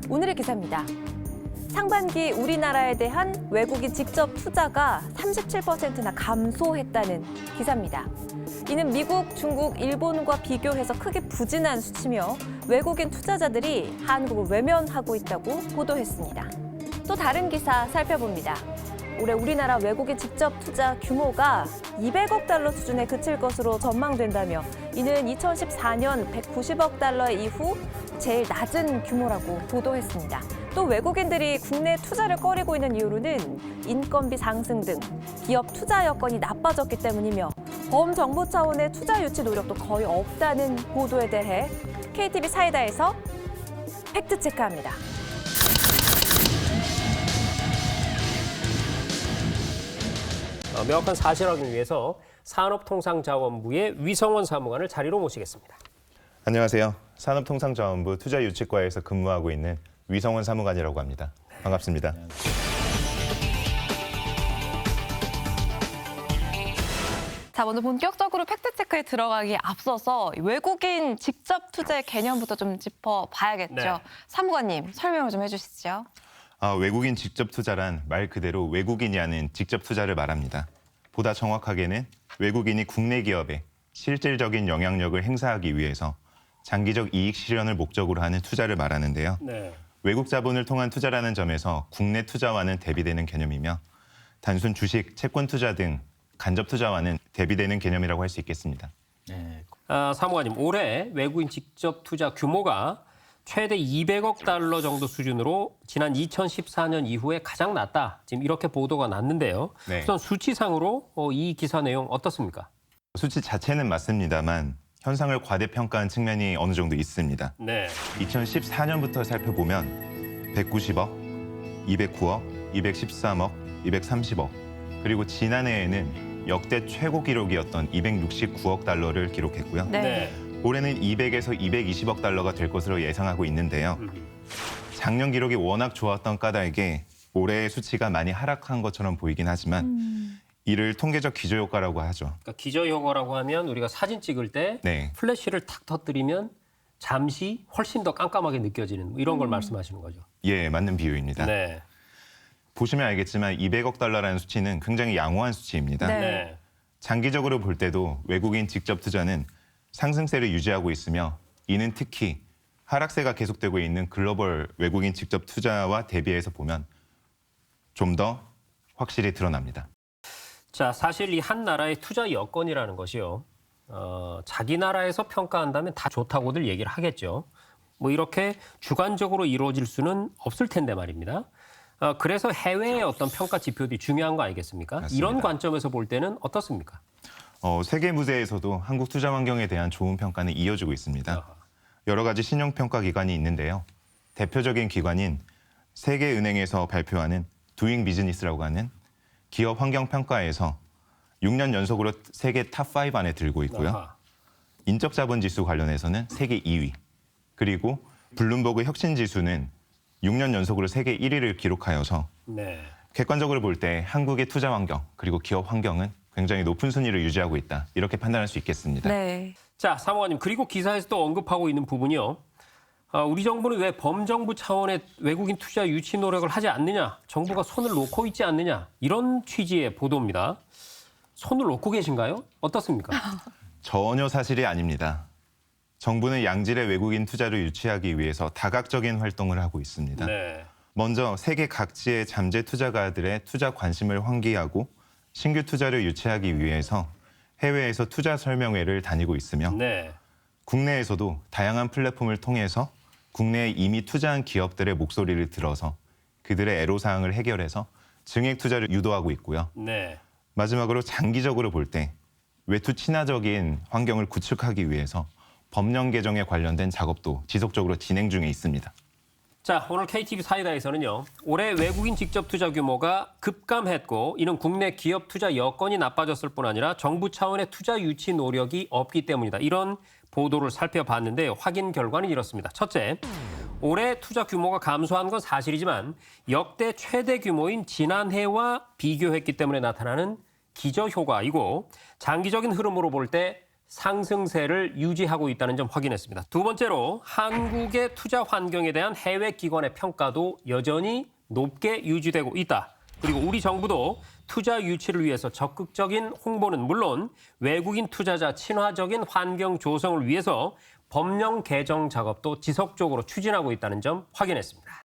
오늘의 기사입니다. 상반기 우리나라에 대한 외국인 직접 투자가 37%나 감소했다는 기사입니다. 이는 미국, 중국, 일본과 비교해서 크게 부진한 수치며 외국인 투자자들이 한국을 외면하고 있다고 보도했습니다. 또 다른 기사 살펴봅니다. 올해 우리나라 외국인 직접 투자 규모가 200억 달러 수준에 그칠 것으로 전망된다며 이는 2014년 190억 달러 이후 제일 낮은 규모라고 보도했습니다. 또 외국인들이 국내 투자를 꺼리고 있는 이유로는 인건비 상승 등 기업 투자 여건이 나빠졌기 때문이며 범정부 차원의 투자 유치 노력도 거의 없다는 보도에 대해 KTV 사이다에서 팩트체크합니다. 명확한 사실 확인을 위해서 산업통상자원부의 위성원 사무관을 자리로 모시겠습니다. 안녕하세요. 산업통상자원부 투자유치과에서 근무하고 있는 위성원 사무관이라고 합니다. 반갑습니다. 자, 먼저 본격적으로 팩트체크에 들어가기에 앞서서 외국인 직접 투자의 개념부터 좀 짚어봐야겠죠. 네. 사무관님, 설명을 좀 해주시죠. 외국인 직접 투자란 말 그대로 외국인이 하는 직접 투자를 말합니다. 보다 정확하게는 외국인이 국내 기업에 실질적인 영향력을 행사하기 위해서 장기적 이익 실현을 목적으로 하는 투자를 말하는데요. 네. 외국 자본을 통한 투자라는 점에서 국내 투자와는 대비되는 개념이며 단순 주식, 채권 투자 등 간접 투자와는 대비되는 개념이라고 할 수 있겠습니다. 사무관님, 올해 외국인 직접 투자 규모가 최대 200억 달러 정도 수준으로 지난 2014년 이후에 가장 낮다. 지금 이렇게 보도가 났는데요. 네. 우선 수치상으로 이 기사 내용 어떻습니까? 수치 자체는 맞습니다만 현상을 과대평가한 측면이 어느 정도 있습니다. 네. 2014년부터 살펴보면 190억, 209억, 213억, 230억, 그리고 지난해에는 역대 최고 기록이었던 269억 달러를 기록했고요. 네. 올해는 200에서 220억 달러가 될 것으로 예상하고 있는데요. 작년 기록이 워낙 좋았던 까닭에 올해의 수치가 많이 하락한 것처럼 보이긴 하지만 이를 통계적 기저효과라고 하죠. 그러니까 기저효과라고 하면 우리가 사진 찍을 때 네. 플래시를 탁 터뜨리면 잠시 훨씬 더 깜깜하게 느껴지는 이런 걸 말씀하시는 거죠. 예, 맞는 비유입니다. 네. 보시면 알겠지만 200억 달러라는 수치는 굉장히 양호한 수치입니다. 네. 네. 장기적으로 볼 때도 외국인 직접 투자는 상승세를 유지하고 있으며 이는 특히 하락세가 계속되고 있는 글로벌 외국인 직접 투자와 대비해서 보면 좀 더 확실히 드러납니다. 자, 사실 이 한 나라의 투자 여건이라는 것이요. 자기 나라에서 평가한다면 다 좋다고들 얘기를 하겠죠. 뭐 이렇게 주관적으로 이루어질 수는 없을 텐데 말입니다. 그래서 해외의 어떤 평가 지표들이 중요한 거 아니겠습니까? 맞습니다. 이런 관점에서 볼 때는 어떻습니까? 세계 무대에서도 한국 투자 환경에 대한 좋은 평가는 이어지고 있습니다. 여러 가지 신용 평가 기관이 있는데요. 대표적인 기관인 세계은행에서 발표하는 두잉 비즈니스라고 하는 기업 환경 평가에서 6년 연속으로 세계 탑5 안에 들고 있고요. 아하. 인적 자본 지수 관련해서는 세계 2위. 그리고 블룸버그 혁신 지수는 6년 연속으로 세계 1위를 기록하여서 네. 객관적으로 볼 때 한국의 투자 환경 그리고 기업 환경은 굉장히 높은 순위를 유지하고 있다. 이렇게 판단할 수 있겠습니다. 네. 자, 사무관님, 그리고 기사에서 또 언급하고 있는 부분이요. 우리 정부는 왜 범정부 차원의 외국인 투자 유치 노력을 하지 않느냐, 정부가 손을 놓고 있지 않느냐, 이런 취지의 보도입니다. 손을 놓고 계신가요? 어떻습니까? 전혀 사실이 아닙니다. 정부는 양질의 외국인 투자를 유치하기 위해서 다각적인 활동을 하고 있습니다. 네. 먼저 세계 각지의 잠재 투자가들의 투자 관심을 환기하고 신규 투자를 유치하기 위해서 해외에서 투자 설명회를 다니고 있으며 네. 국내에서도 다양한 플랫폼을 통해서 국내에 이미 투자한 기업들의 목소리를 들어서 그들의 애로사항을 해결해서 증액 투자를 유도하고 있고요. 네. 마지막으로 장기적으로 볼 때 외투 친화적인 환경을 구축하기 위해서 법령 개정에 관련된 작업도 지속적으로 진행 중에 있습니다. 자, 오늘 KTV 사이다에서는요. 올해 외국인 직접 투자 규모가 급감했고 이는 국내 기업 투자 여건이 나빠졌을 뿐 아니라 정부 차원의 투자 유치 노력이 없기 때문이다. 이런 보도를 살펴봤는데 확인 결과는 이렇습니다. 첫째, 올해 투자 규모가 감소한 건 사실이지만 역대 최대 규모인 지난해와 비교했기 때문에 나타나는 기저효과이고 장기적인 흐름으로 볼 때 상승세를 유지하고 있다는 점 확인했습니다. 두 번째로 한국의 투자 환경에 대한 해외 기관의 평가도 여전히 높게 유지되고 있다. 그리고 우리 정부도 투자 유치를 위해서 적극적인 홍보는 물론 외국인 투자자 친화적인 환경 조성을 위해서 법령 개정 작업도 지속적으로 추진하고 있다는 점 확인했습니다.